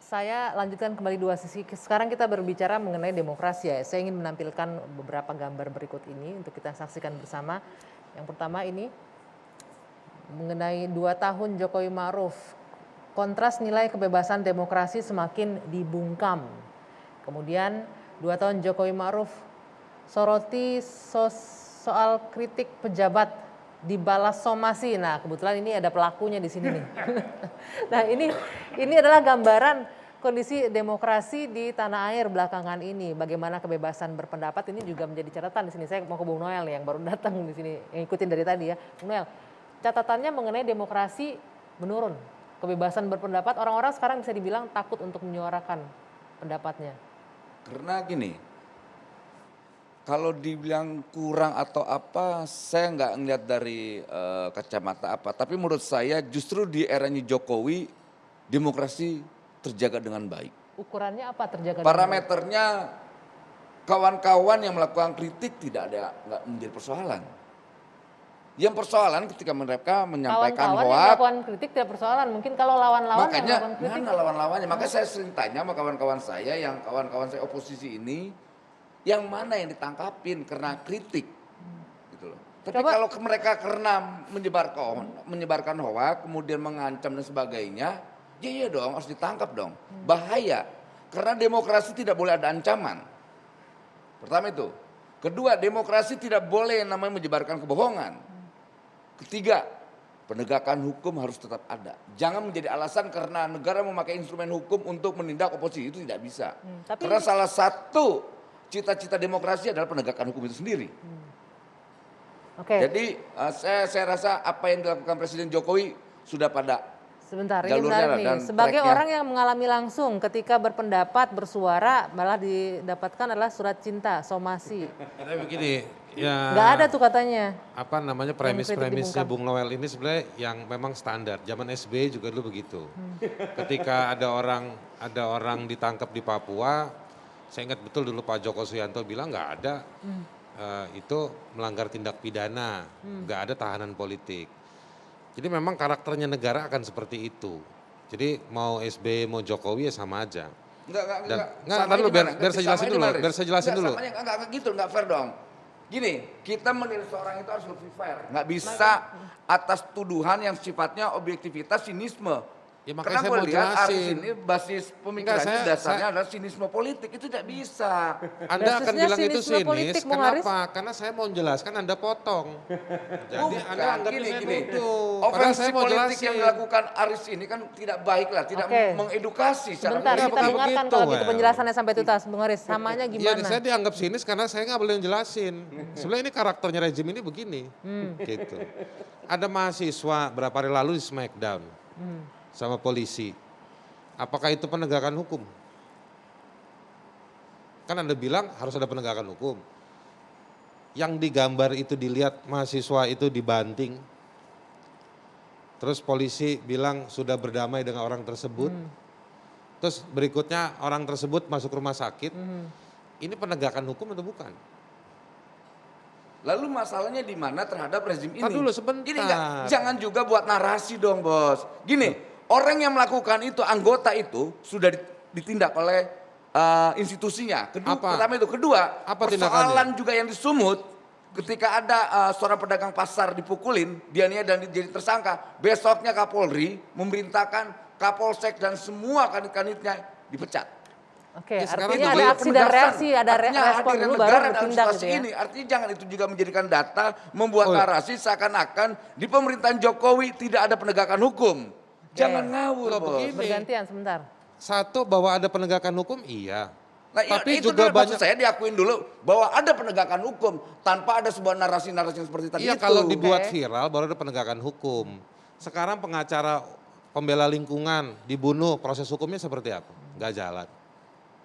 Saya lanjutkan kembali dua sisi. Sekarang kita berbicara mengenai demokrasi ya. Saya ingin menampilkan beberapa gambar berikut ini untuk kita saksikan bersama. Yang pertama ini mengenai 2 tahun Jokowi Ma'ruf. Kontras nilai kebebasan demokrasi semakin dibungkam. Kemudian 2 tahun Jokowi Ma'ruf soroti soal kritik pejabat dibalas somasi. Nah, kebetulan ini ada pelakunya di sini nih. Nah, ini adalah gambaran kondisi demokrasi di tanah air belakangan ini. Bagaimana kebebasan berpendapat ini juga menjadi catatan di sini. Saya mau ke Bung Noel yang baru datang di sini, yang ikutin dari tadi ya. Bung Noel, catatannya mengenai demokrasi menurun. Kebebasan berpendapat, orang-orang sekarang bisa dibilang takut untuk menyuarakan pendapatnya. Karena gini, kalau dibilang kurang atau apa, saya nggak ngeliat dari kacamata apa. Tapi menurut saya justru di eranya Jokowi, demokrasi terjaga dengan baik. Ukurannya apa terjaga? Parameternya kawan-kawan yang melakukan kritik nggak menjadi persoalan. Yang persoalan ketika mereka menyampaikan Kawan-kawan yang hoak. melakukan kritik tidak persoalan. Mungkin kalau lawan-lawan yang melakukan kritik. Mana lawan-lawannya? Makanya saya sering tanya sama kawan-kawan saya oposisi ini, yang mana yang ditangkapin karena kritik, gitu loh. Tapi kalau mereka karena menyebarkan hoak, kemudian mengancam dan sebagainya, ya iya dong harus ditangkap dong. Bahaya, karena demokrasi tidak boleh ada ancaman. Pertama itu. Kedua, demokrasi tidak boleh yang namanya menyebarkan kebohongan. Ketiga, penegakan hukum harus tetap ada. Jangan menjadi alasan karena negara memakai instrumen hukum untuk menindak oposisi, itu tidak bisa. Karena salah satu cita-cita demokrasi adalah penegakan hukum itu sendiri. Jadi saya rasa apa yang dilakukan Presiden Jokowi sudah pada sebentar, ini menarik nih. Sebagai orang yang mengalami langsung ketika berpendapat, bersuara, malah didapatkan adalah surat cinta, somasi. Tapi begini, ya. Nggak ada tuh katanya. Apa namanya premis-premisnya Bung Noel ini sebenarnya yang memang standar. Zaman SBY juga dulu begitu. Ketika ada orang ditangkap di Papua, saya ingat betul dulu Pak Joko Suyanto bilang nggak ada. Itu melanggar tindak pidana, nggak ada tahanan politik. Jadi memang karakternya negara akan seperti itu. Jadi mau SBY mau Jokowi ya sama aja. Enggak, biar saya jelasin dulu. Enggak gitu, enggak fair dong. Gini, kita menilai seorang itu harus lebih fair. Enggak bisa atas tuduhan yang sifatnya objektivitas, sinisme. Ya, makanya saya Karena mau lihat Aris jelasin. ini basis pemikirannya dasarnya adalah sinisme politik, itu tidak bisa. Anda akan bilang itu sinisme sinis, politik, Bung Haris. kenapa? Karena saya mau menjelaskan Anda potong. Jadi Anda anggap gini. itu. Ofensi politik yang dilakukan Aris ini kan tidak baik lah, tidak mengedukasi secara Sebentar, politik. kita dengarkan kalau gitu penjelasannya sampai tuntas, Bung Haris. Samanya Iya, gimana? saya dianggap sinis karena saya nggak boleh jelasin. Sebenarnya ini karakternya rezim ini begini, gitu. Ada mahasiswa berapa hari lalu di Smackdown sama polisi. Apakah itu penegakan hukum? Kan Anda bilang harus ada penegakan hukum. Yang digambar itu dilihat mahasiswa itu dibanting. Terus polisi bilang sudah berdamai dengan orang tersebut. Terus berikutnya orang tersebut masuk rumah sakit. Ini penegakan hukum atau bukan? Lalu masalahnya di mana terhadap rezim ini? Dulu sebentar. Gini jangan juga buat narasi dong bos. Gini, orang yang melakukan itu, anggota itu sudah ditindak oleh institusinya. Pertama itu. Kedua, persoalan juga yang disumut ketika ada seorang pedagang pasar dipukulin, dia dan jadi tersangka. Besoknya Kapolri memerintahkan Kapolsek dan semua kanit-kanitnya dipecat. Oke, artinya ada aksi dan reaksi, ada respon dulu baru bertindak gitu ya. Ini artinya jangan itu juga menjadikan data, membuat narasi seakan-akan di pemerintahan Jokowi tidak ada penegakan hukum. Jangan ngawur, bos. Bergantian sebentar. Satu, bahwa ada penegakan hukum, iya. Nah, tapi itu juga banyak saya diakuin dulu bahwa ada penegakan hukum tanpa ada sebuah narasi-narasi seperti tadi iya, itu. kalau dibuat viral baru ada penegakan hukum. Sekarang pengacara pembela lingkungan dibunuh, proses hukumnya seperti apa? Nggak jalan.